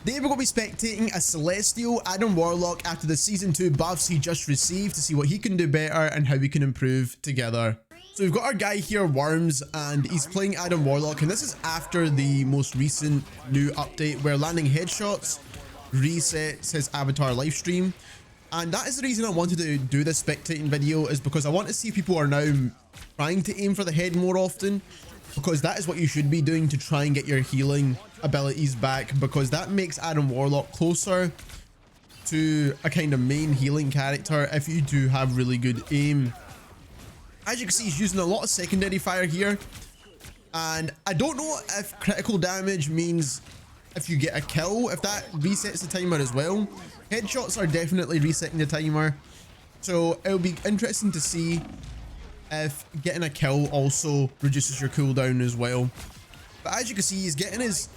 Today we're going to be spectating a Celestial Adam Warlock after the Season 2 buffs he just received to see what he can do better and how we can improve together. So we've got our guy here, Worms, and he's playing Adam Warlock, and this is after the most recent new update where landing headshots resets his avatar livestream. And that is the reason I wanted to do this spectating video, is because I want to see if people are now trying to aim for the head more often, because that is what you should be doing to try and get your healing abilities back, because that makes Adam Warlock closer to a kind of main healing character if you do have really good aim. As you can see, he's using a lot of secondary fire here, and I don't know if critical damage means if you get a kill, if that resets the timer as well. Headshots are definitely resetting the timer, so it'll be interesting to see if getting a kill also reduces your cooldown as well. But as you can see, he's getting his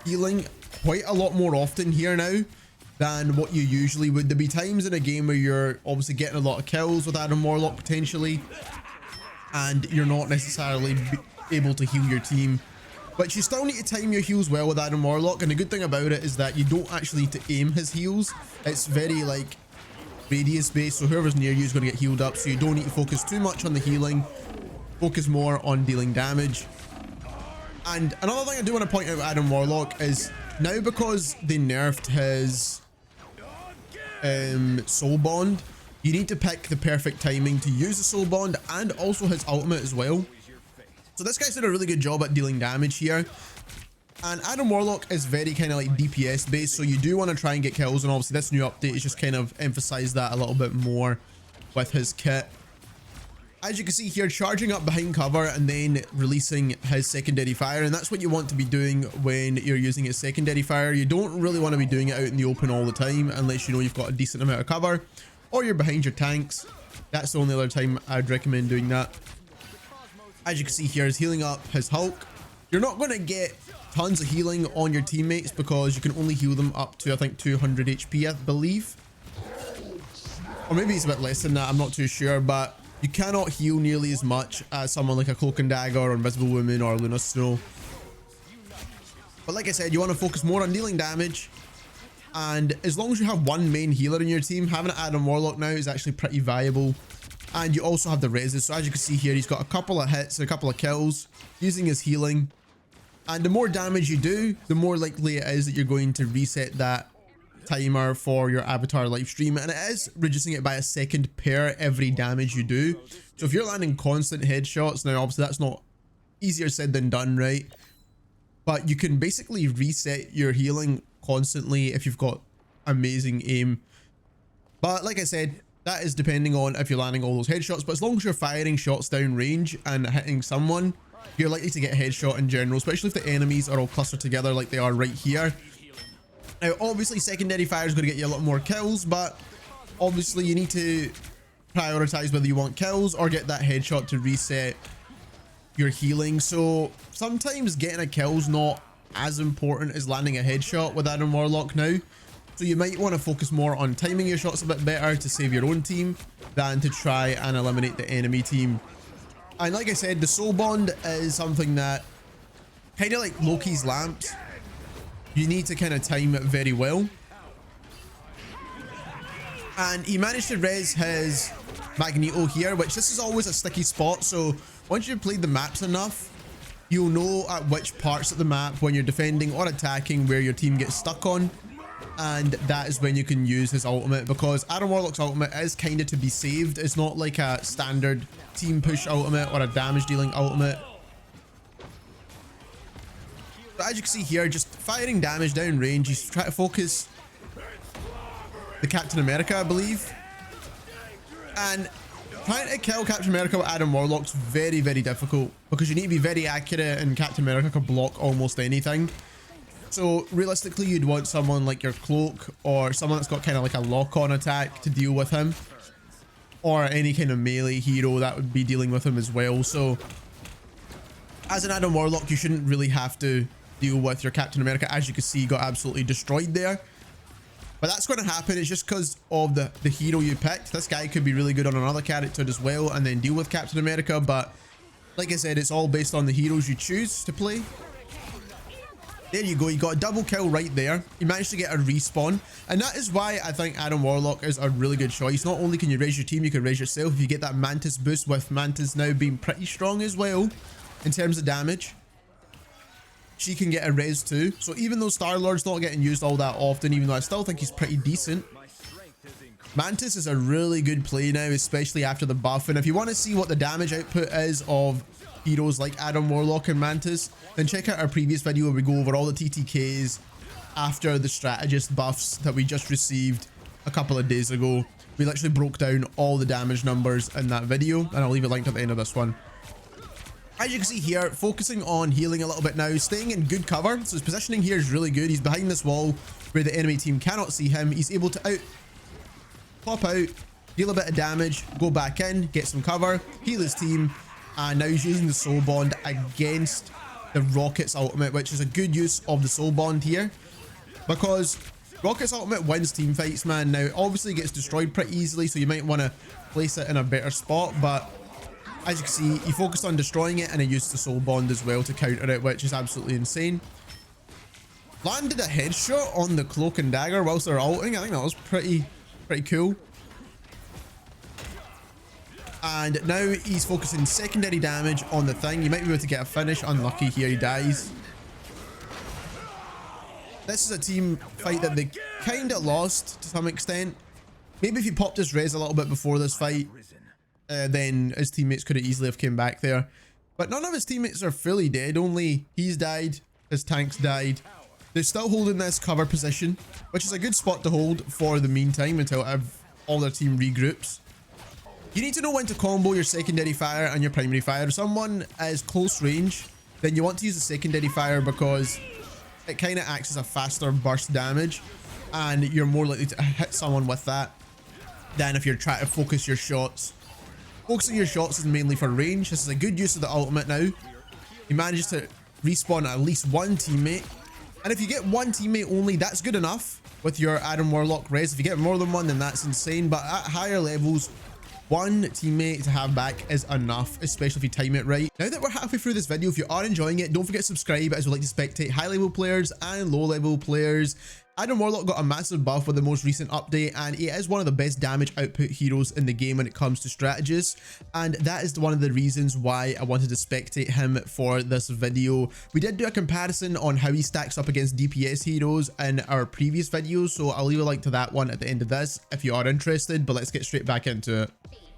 healing quite a lot more often here now than what you usually would. There'll be times in a game where you're obviously getting a lot of kills with Adam Warlock potentially, and you're not necessarily able to heal your team. But you still need to time your heals well with Adam Warlock, and the good thing about it is that you don't actually need to aim his heals. It's very like radius based, so whoever's near you is going to get healed up, so you don't need to focus too much on the healing. Focus more on dealing damage. And another thing I do want to point out with Adam Warlock is now, because they nerfed his soul bond, you need to pick the perfect timing to use the soul bond and also his ultimate as well. So this guy's done a really good job at dealing damage here. And Adam Warlock is very kind of like DPS based, so you do want to try and get kills, and obviously this new update has just kind of emphasized that a little bit more with his kit. As you can see here, charging up behind cover and then releasing his secondary fire, and that's what you want to be doing when you're using his secondary fire. You don't really want to be doing it out in the open all the time unless you know you've got a decent amount of cover or you're behind your tanks. That's the only other time I'd recommend doing that. As you can see here, he's healing up his Hulk. You're not going to get tons of healing on your teammates because you can only heal them up to, I think, 200 HP, I believe. Or maybe it's a bit less than that, I'm not too sure, but you cannot heal nearly as much as someone like a Cloak and Dagger or Invisible Woman or Luna Snow. But like I said, you want to focus more on dealing damage. And as long as you have one main healer in your team, having an Adam Warlock now is actually pretty viable. And you also have the reses. So as you can see here, he's got a couple of hits and a couple of kills using his healing. And the more damage you do, the more likely it is that you're going to reset that timer for your avatar live stream, and it is reducing it by a second per every damage you do. So if you're landing constant headshots, now obviously that's not easier said than done, right? But you can basically reset your healing constantly if you've got amazing aim. But like I said, that is depending on if you're landing all those headshots, but as long as you're firing shots down range and hitting someone, you're likely to get a headshot in general, especially if the enemies are all clustered together like they are right here. Now, obviously, secondary fire is going to get you a lot more kills, but obviously you need to prioritize whether you want kills or get that headshot to reset your healing. So sometimes getting a kill is not as important as landing a headshot with Adam Warlock now. So you might want to focus more on timing your shots a bit better to save your own team than to try and eliminate the enemy team. And like I said, the soul bond is something that kind of like Loki's lamps. You need to kind of time it very well. And he managed to res his Magneto here, which this is always a sticky spot. So once you've played the maps enough, you'll know at which parts of the map when you're defending or attacking where your team gets stuck on. And that is when you can use his ultimate, because Adam Warlock's ultimate is kind of to be saved. It's not like a standard team push ultimate or a damage dealing ultimate. But as you can see here, just firing damage down range, he's trying to focus the Captain America, I believe. And trying to kill Captain America with Adam Warlock's very, very difficult, because you need to be very accurate, and Captain America can block almost anything. So realistically, you'd want someone like your Cloak or someone that's got kind of like a lock-on attack to deal with him, or any kind of melee hero that would be dealing with him as well. So as an Adam Warlock, you shouldn't really have to deal with your Captain America. As you can see, got absolutely destroyed there. But that's going to happen. It's just because of the hero you picked. This guy could be really good on another character as well and then deal with Captain America. But like I said, it's all based on the heroes you choose to play. There you go, you got a double kill right there. You managed to get a respawn, and that is why I think Adam Warlock is a really good choice. Not only can you raise your team, you can raise yourself if you get that Mantis boost, with Mantis now being pretty strong as well in terms of damage. She can get a res too, so even though Star-Lord's not getting used all that often, even though I still think he's pretty decent, Mantis is a really good play now, especially after the buff. And if you want to see what the damage output is of heroes like Adam Warlock and Mantis, then check out our previous video where we go over all the TTKs after the strategist buffs that we just received a couple of days ago. We literally broke down all the damage numbers in that video, and I'll leave it linked at the end of this one. As you can see here, focusing on healing a little bit now, staying in good cover. So his positioning here is really good. He's behind this wall where the enemy team cannot see him. He's able to pop out, deal a bit of damage, go back in, get some cover, heal his team, and now he's using the soul bond against the Rocket's ultimate, which is a good use of the soul bond here, because Rocket's ultimate wins team fights, man. Now obviously it gets destroyed pretty easily, so you might want to place it in a better spot, but as you can see, he focused on destroying it and he used the soul bond as well to counter it, which is absolutely insane. Landed a headshot on the cloak and dagger whilst they're ulting. I think that was pretty cool. And now he's focusing secondary damage on the thing. You might be able to get a finish. Unlucky here, he dies. This is a team fight that they kind of lost to some extent. Maybe if he popped his res a little bit before this fight, then his teammates could have easily have came back there. But none of his teammates are fully dead. Only he's died. His tanks died. They're still holding this cover position, which is a good spot to hold for the meantime until all their team regroups. You need to know when to combo your secondary fire and your primary fire. If someone is close range, then you want to use the secondary fire because it kind of acts as a faster burst damage, and you're more likely to hit someone with that than if you're trying to focus your shots. Focusing your shots is mainly for range. This is a good use of the ultimate now. He manages to respawn at least one teammate. And if you get one teammate only, that's good enough with your Adam Warlock res. If you get more than one, then that's insane. But at higher levels, one teammate to have back is enough, especially if you time it right. Now that we're halfway through this video, if you are enjoying it, don't forget to subscribe, as we like to spectate high level players and low level players. Adam Warlock got a massive buff with the most recent update, and he is one of the best damage output heroes in the game when it comes to strategists, and that is one of the reasons why I wanted to spectate him for this video. We did do a comparison on how he stacks up against DPS heroes in our previous videos, so I'll leave a link to that one at the end of this if you are interested, but let's get straight back into it.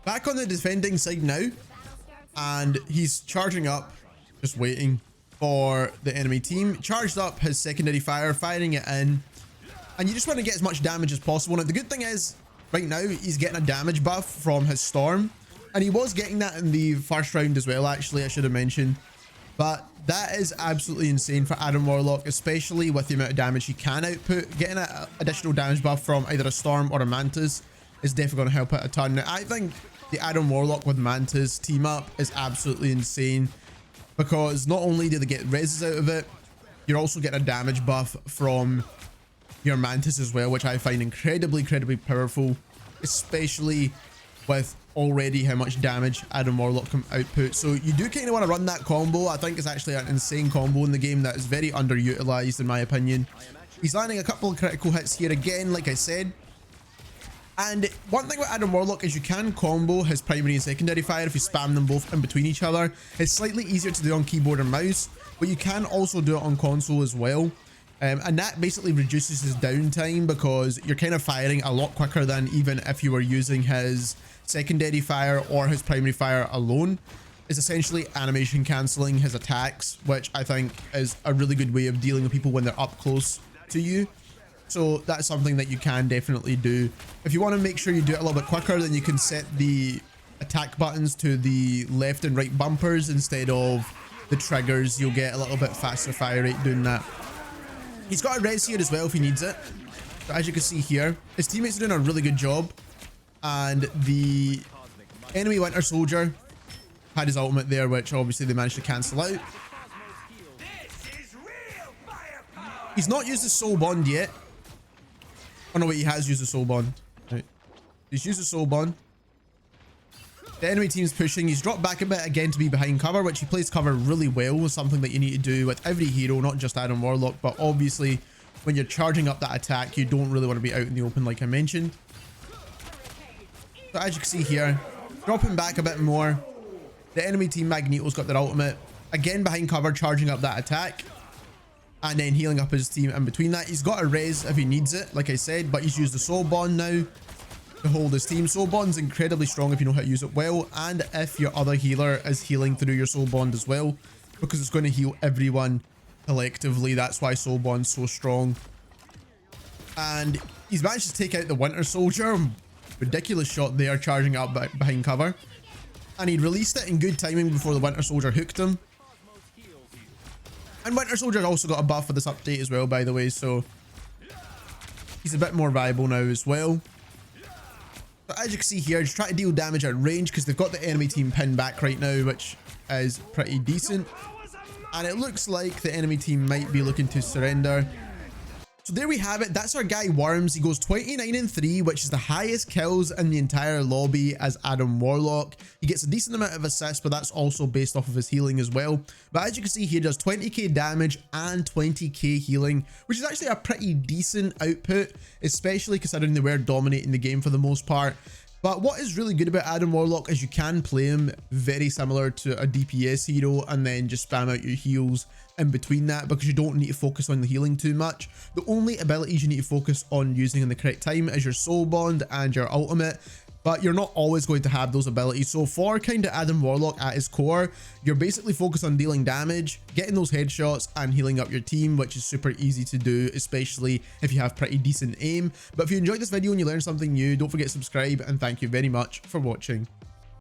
Back on the defending side now, and he's charging up, just waiting for the enemy team. Charged up his secondary fire, firing it in, and you just want to get as much damage as possible. Now the good thing is, right now he's getting a damage buff from his storm, and he was getting that in the first round as well, actually, I should have mentioned. But that is absolutely insane for Adam Warlock, especially with the amount of damage he can output. Getting an additional damage buff from either a storm or a Mantis is definitely going to help out a ton. Now, I think the Adam Warlock with Mantis team up is absolutely insane, because not only do they get reses out of it, you're also getting a damage buff from your Mantis as well, which I find incredibly powerful, especially with already how much damage Adam Warlock can output. So you do kind of want to run that combo. I think it's actually an insane combo in the game that is very underutilized in my opinion. He's landing a couple of critical hits here again, like I said. And one thing with Adam Warlock is you can combo his primary and secondary fire if you spam them both in between each other. It's slightly easier to do on keyboard and mouse, but you can also do it on console as well. And that basically reduces his downtime, because you're kind of firing a lot quicker than even if you were using his secondary fire or his primary fire alone. It's essentially animation cancelling his attacks, which I think is a really good way of dealing with people when they're up close to you. So that's something that you can definitely do. If you want to make sure you do it a little bit quicker, then you can set the attack buttons to the left and right bumpers instead of the triggers. You'll get a little bit faster fire rate doing that. He's got a res here as well if he needs it. So as you can see here, his teammates are doing a really good job. And the enemy Winter Soldier had his ultimate there, which obviously they managed to cancel out. He's not used his soul bond yet. Oh no, wait, he has used the soul bond. Right. He's used the soul bond. The enemy team's pushing. He's dropped back a bit again to be behind cover, which he plays cover really well, something that you need to do with every hero, not just Adam Warlock, but obviously when you're charging up that attack, you don't really want to be out in the open like I mentioned. So as you can see here, dropping back a bit more. The enemy team Magneto's got their ultimate. Again behind cover, charging up that attack. And then healing up his team in between that. He's got a res if he needs it, like I said, but he's used the soul bond now to hold his team. Soul bond's incredibly strong if you know how to use it well, and if your other healer is healing through your soul bond as well, because it's going to heal everyone collectively. That's why soul bond's so strong. And he's managed to take out the Winter Soldier. Ridiculous shot there, charging up behind cover, and he released it in good timing before the Winter Soldier hooked him. And Winter Soldier also got a buff for this update as well, by the way, so he's a bit more viable now as well. So as you can see here, just try to deal damage at range because they've got the enemy team pinned back right now, which is pretty decent. And it looks like the enemy team might be looking to surrender. So there we have it. That's our guy Worms. He goes 29-3, which is the highest kills in the entire lobby as Adam Warlock. He gets a decent amount of assists, but that's also based off of his healing as well. But as you can see, he does 20k damage and 20k healing, which is actually a pretty decent output, especially considering they were dominating the game for the most part. But what is really good about Adam Warlock is you can play him very similar to a DPS hero and then just spam out your heals in between that, because you don't need to focus on the healing too much. The only abilities you need to focus on using in the correct time is your soul bond and your ultimate, but you're not always going to have those abilities. So for kind of Adam Warlock at his core, you're basically focused on dealing damage, getting those headshots and healing up your team, which is super easy to do, especially if you have pretty decent aim. But if you enjoyed this video and you learned something new, don't forget to subscribe, and thank you very much for watching.